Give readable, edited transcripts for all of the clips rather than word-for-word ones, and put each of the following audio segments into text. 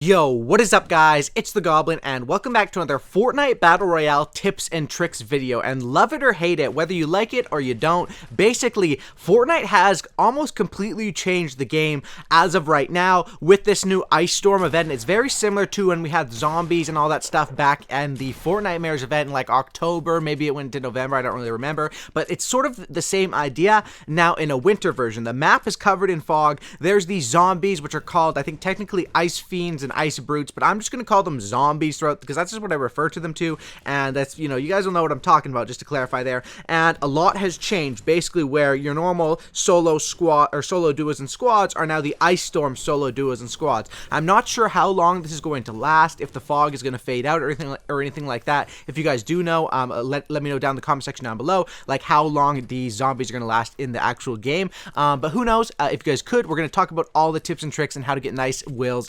Yo, what is up guys? It's the Goblin and welcome back to another Fortnite Battle Royale tips and tricks video. And love it or hate it, whether you like it or you don't, basically Fortnite has almost completely changed the game as of right now with this new Ice Storm event. And it's very similar to when we had zombies and all that stuff back in the Fortnitemares event in like October, maybe it went to November, I don't really remember. But it's sort of the same idea now in a winter version. The map is covered in fog. There's these zombies which are called, I think technically Ice Fiends and Ice Brutes, but I'm just going to call them zombies throughout because that's just what I refer to them to, and that's, you know, you guys will know what I'm talking about, just to clarify there. And a lot has changed, basically, where your normal solo squad or solo duos and squads are now the Ice Storm solo duos and squads. I'm not sure how long this is going to last, if the fog is going to fade out or anything like that. If you guys do know, let me know down in the comment section down below, like how long these zombies are going to last in the actual game. But who knows? If you guys could, we're going to talk about all the tips and tricks and how to get nice wins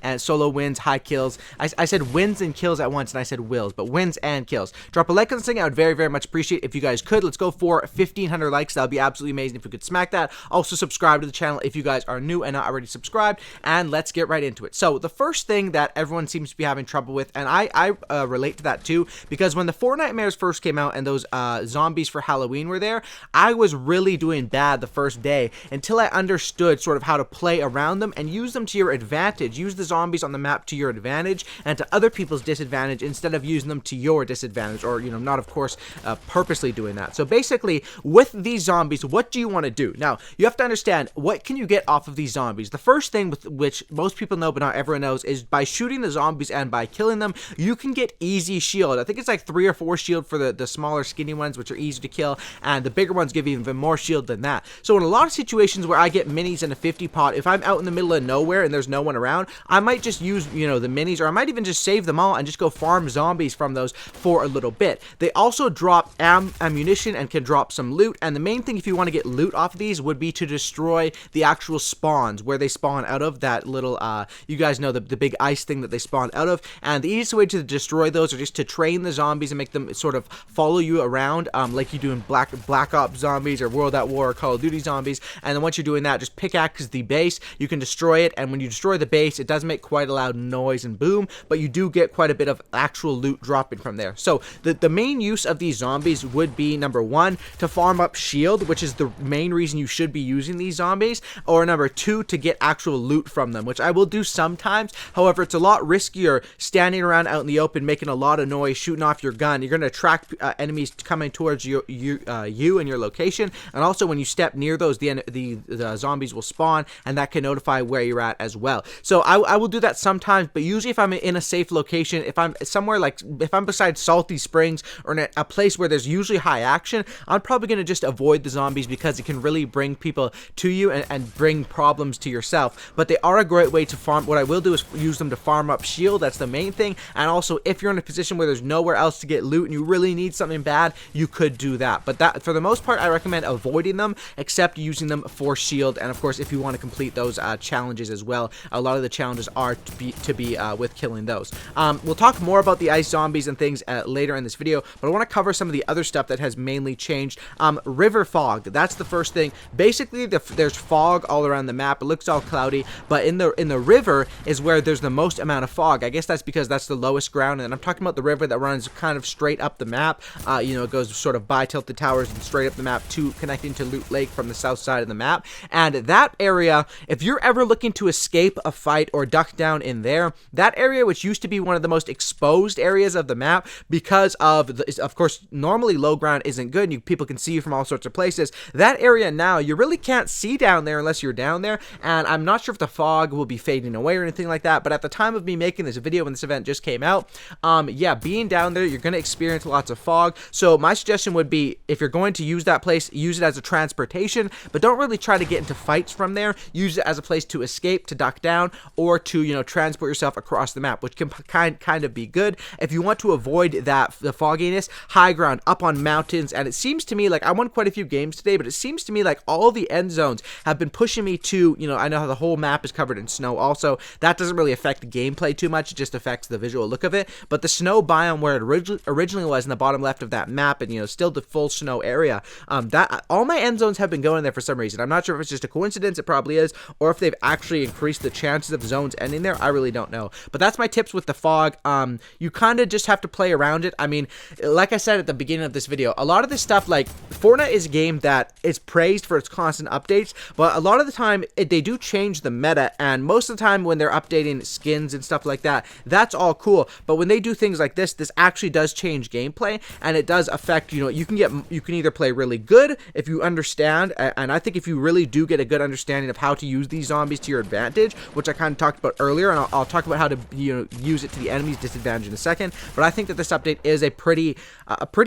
and solo wins, high kills. I said wins and kills at once, and I said wills, but wins and kills. Drop a like on this thing. I would very much appreciate if you guys could. Let's go for 1,500 likes. That would be absolutely amazing if we could smack that. Also subscribe to the channel if you guys are new and not already subscribed, and let's get right into it. So the first thing that everyone seems to be having trouble with, and I relate to that too, because when the Fortnitemares first came out and those zombies for Halloween were there, I was really doing bad the first day until I understood sort of how to play around them and use them to your advantage. Use the zombies on the map to your advantage and to other people's disadvantage instead of using them to your disadvantage, or, you know, not of course purposely doing that. So basically with these zombies, what do you want to do? Now you have to understand, what can you get off of these zombies? The first thing with which most people know but not everyone knows is by shooting the zombies and by killing them, you can get easy shield. I think it's like 3 or 4 shield for the smaller skinny ones, which are easy to kill, and the bigger ones give you even more shield than that. So in a lot of situations where I get minis in a 50 pot, if I'm out in the middle of nowhere and there's no one around, I might just use, you know, the minis, or I might even just save them all and just go farm zombies from those for a little bit. They also drop ammunition and can drop some loot, and the main thing if you want to get loot off of these would be to destroy the actual spawns where they spawn out of, that little you guys know, the big ice thing that they spawn out of. And the easiest way to destroy those are just to train the zombies and make them sort of follow you around, like you do in Black Ops zombies or World at War or Call of Duty zombies. And then once you're doing that, just pickaxe the base, you can destroy it, and when you destroy the base, it does make quite a loud noise and boom, but you do get quite a bit of actual loot dropping from there. So the main use of these zombies would be, number 1, to farm up shield, which is the main reason you should be using these zombies, or number 2, to get actual loot from them, which I will do sometimes. However, it's a lot riskier standing around out in the open making a lot of noise, shooting off your gun. You're going to attract enemies coming towards you and your location, and also when you step near those, the zombies will spawn, and that can notify where you're at as well. So I will do that sometimes, but usually if I'm in a safe location, if I'm somewhere like, if I'm beside Salty Springs or in a place where there's usually high action, I'm probably going to just avoid the zombies because it can really bring people to you and bring problems to yourself. But they are a great way to farm. What I will do is use them to farm up shield. That's the main thing. And also, if you're in a position where there's nowhere else to get loot and you really need something bad, you could do that. But that, for the most part, I recommend avoiding them, except using them for shield. And of course, if you want to complete those challenges as well, a lot of the challenges are to be with killing those. We'll talk more about the ice zombies and things later in this video, but I want to cover some of the other stuff that has mainly changed. River fog, that's the first thing. Basically, there's fog all around the map. It looks all cloudy, but in the river is where there's the most amount of fog. I guess that's because that's the lowest ground, and I'm talking about the river that runs kind of straight up the map. You know, it goes sort of by Tilted Towers and straight up the map to connecting to Loot Lake from the south side of the map. And that area, if you're ever looking to escape a fight or duck down in there, that area, which used to be one of the most exposed areas of the map because of course normally low ground isn't good and people can see you from all sorts of places, that area now you really can't see down there unless you're down there. And I'm not sure if the fog will be fading away or anything like that, but at the time of me making this video when this event just came out, yeah, being down there, you're going to experience lots of fog. So my suggestion would be, if you're going to use that place, use it as a transportation, but don't really try to get into fights from there. Use it as a place to escape, to duck down, or to, you know, transport yourself across the map, which can kind of be good. If you want to avoid the fogginess, high ground, up on mountains. And it seems to me like I won quite a few games today, but it seems to me like all the end zones have been pushing me to, you know, I know how the whole map is covered in snow also. That doesn't really affect the gameplay too much, it just affects the visual look of it. But the snow biome where it originally was in the bottom left of that map, and, you know, still the full snow area, that all my end zones have been going there for some reason. I'm not sure if it's just a coincidence, it probably is, or if they've actually increased the chance chances of zones ending there, I really don't know. But that's my tips with the fog. You kind of just have to play around it. I mean, like I said at the beginning of this video, a lot of this stuff, like Fortnite is a game that is praised for its constant updates, but a lot of the time they do change the meta, and most of the time when they're updating skins and stuff like that, that's all cool. But when they do things like this actually does change gameplay, and it does affect, you know, you can either play really good if you understand, and I think if you really do get a good understanding of how to use these zombies to your advantage, which I kind of talked about earlier, and I'll talk about how to, you know, use it to the enemy's disadvantage in a second. But I think that this update is a pretty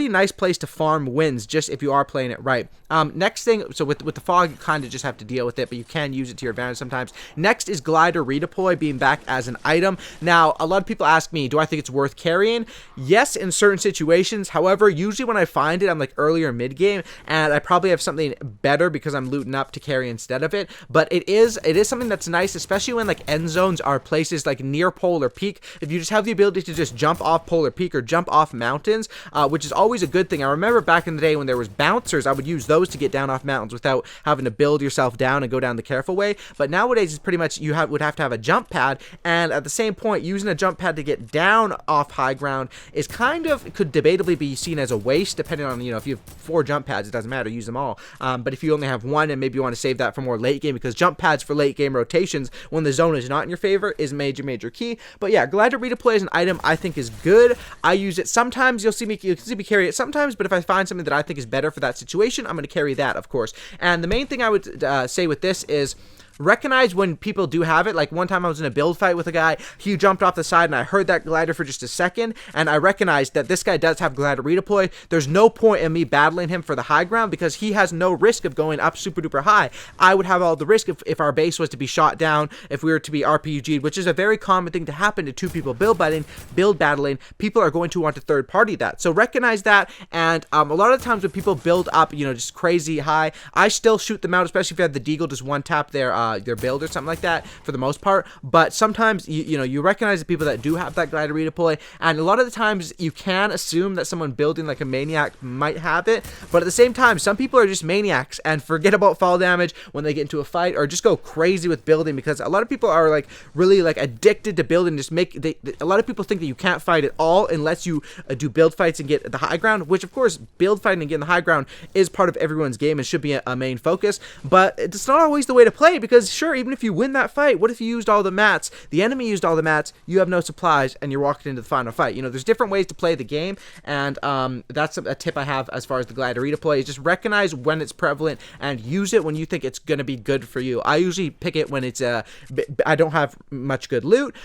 nice place to farm wins, just if you are playing it right. Next thing, so with the fog, you kind of just have to deal with it, but you can use it to your advantage sometimes. Next is glider redeploy being back as an item. Now, a lot of people ask me, do I think it's worth carrying? Yes, in certain situations. However, usually when I find it, I'm like earlier mid game, and I probably have something better because I'm looting up to carry instead of it. But it is something that's nice, especially when like end zones are places like near Polar Peak. If you just have the ability to just jump off Polar Peak or jump off mountains, which is always a good thing. I remember back in the day when there was bouncers, I would use those to get down off mountains without having to build yourself down and go down the careful way. But nowadays, it's pretty much you would have to have a jump pad, and at the same point, using a jump pad to get down off high ground is could debatably be seen as a waste, depending on, you know, if you have 4 jump pads, it doesn't matter, use them all. But if you only have 1 and maybe you want to save that for more late game, because jump pads for late game rotations when the zone is not in your favor is major key. But yeah, glider redeploy as an item I think is good. I use it sometimes. You can see me carry it sometimes, but if I find something that I think is better for that situation, I'm going to carry that, of course. And the main thing I would say with this is recognize when people do have it. Like one time I was in a build fight with a guy, he jumped off the side and I heard that glider for just a second, and I recognized that this guy does have glider redeploy. There's no point in me battling him for the high ground because he has no risk of going up super duper high. I would have all the risk if our base was to be shot down, if we were to be RPG'd, which is a very common thing to happen to 2 people build battling. People are going to want to third party that. So recognize that, and a lot of the times when people build up, you know, just crazy high, I still shoot them out, especially if you have the deagle just one tap their build or something like that for the most part. But sometimes you know, you recognize the people that do have that glider redeploy, and a lot of the times you can assume that someone building like a maniac might have it. But at the same time, some people are just maniacs and forget about fall damage when they get into a fight, or just go crazy with building, because a lot of people are like really like addicted to building. Just a lot of people think that you can't fight at all unless you do build fights and get the high ground, which of course build fighting and getting the high ground is part of everyone's game and should be a main focus. But it's not always the way to play, because sure, even if you win that fight, what if you used all the mats, the enemy used all the mats, you have no supplies, and you're walking into the final fight? You know, there's different ways to play the game, and that's a tip I have as far as the glider redeploy, is just recognize when it's prevalent and use it when you think it's going to be good for you. I usually pick it when it's I don't have much good loot,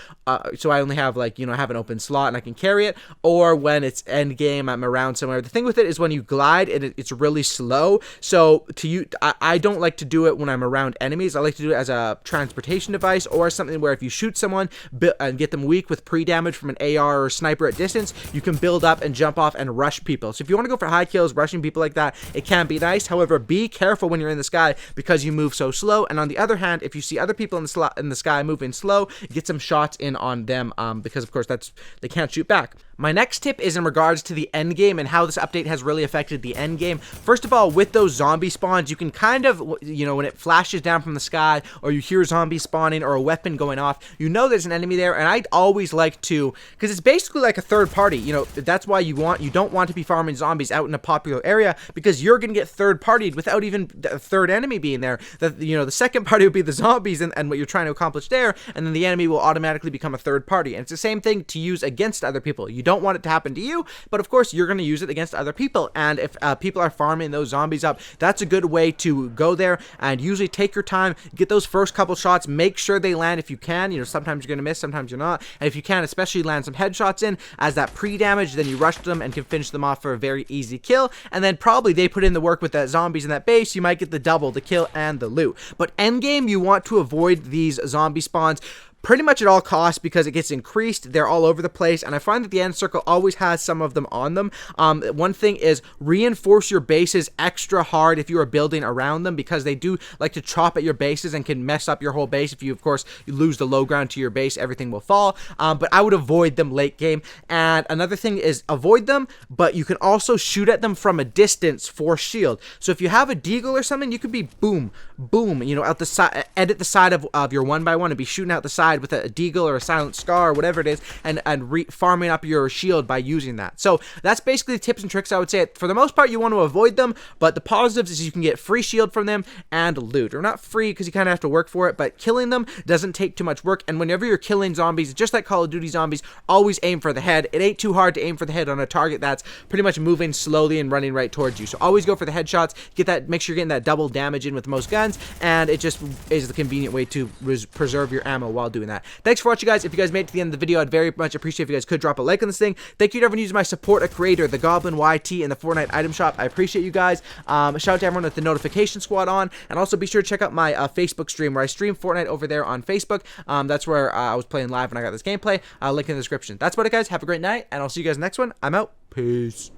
so I only have, like, you know, I have an open slot and I can carry it, or when it's end game, I'm around somewhere. The thing with it is when you glide and it's really slow, so I don't like to do it when I'm around enemies. I like to do it as a transportation device, or something where if you shoot someone and get them weak with pre-damage from an AR or sniper at distance, you can build up and jump off and rush people. So if you want to go for high kills, rushing people like that, it can be nice. However, be careful when you're in the sky because you move so slow. And on the other hand, if you see other people in the sky moving slow, get some shots in on them, because of course they can't shoot back. My next tip is in regards to the end game and how this update has really affected the end game. First of all, with those zombie spawns, you can kind of, you know, when it flashes down from the sky, or you hear zombies spawning or a weapon going off, you know there's an enemy there. And I'd always like to, because it's basically like a third party, you know, that's why you don't want to be farming zombies out in a popular area, because you're going to get third partied without even a third enemy being there. That, you know, the second party would be the zombies and what you're trying to accomplish there, and then the enemy will automatically become a third party. And it's the same thing to use against other people. You don't want it to happen to you, but of course you're going to use it against other people. And if people are farming those zombies up, that's a good way to go there, and usually take your time, get those first couple shots, make sure they land if you can. You know, sometimes you're going to miss, sometimes you're not, and if you can, especially land some headshots in as that pre-damage, then you rush them and can finish them off for a very easy kill. And then probably they put in the work with that zombies in that base, you might get the double, the kill and the loot. But endgame, you want to avoid these zombie spawns. pretty much at all costs because it gets increased. They're all over the place, and I find that the end circle always has some of them on them. One thing is reinforce your bases extra hard if you are building around them, because they do like to chop at your bases and can mess up your whole base. If you, of course, you lose the low ground to your base, everything will fall. But I would avoid them late game. And another thing is avoid them, but you can also shoot at them from a distance for shield. So if you have a deagle or something, you could be boom, boom, you know, out the side, edit the side of your 1x1 and be shooting out the side with a deagle or a silent scar or whatever it is, and farming up your shield by using that. So that's basically the tips and tricks I would say. For the most part, you want to avoid them, but the positives is you can get free shield from them and loot. Or not free because you kind of have to work for it, but killing them doesn't take too much work. And whenever you're killing zombies, just like Call of Duty zombies, always aim for the head. It ain't too hard to aim for the head on a target that's pretty much moving slowly and running right towards you. So always go for the headshots. Get that. Make sure you're getting that double damage in with most guns, and it just is the convenient way to preserve your ammo while doing that. Thanks for watching, guys. If you guys made it to the end of the video, I'd very much appreciate if you guys could drop a like on this thing. Thank you to everyone using my support a creator, the Goblin YT, in the Fortnite item shop. I appreciate you guys. Shout out to everyone with the notification squad on, and also be sure to check out my Facebook stream where I stream Fortnite over there on Facebook. That's where I was playing live when I got this gameplay. Link in the description. That's about it, guys. Have a great night, and I'll see you guys next one. I'm out. Peace.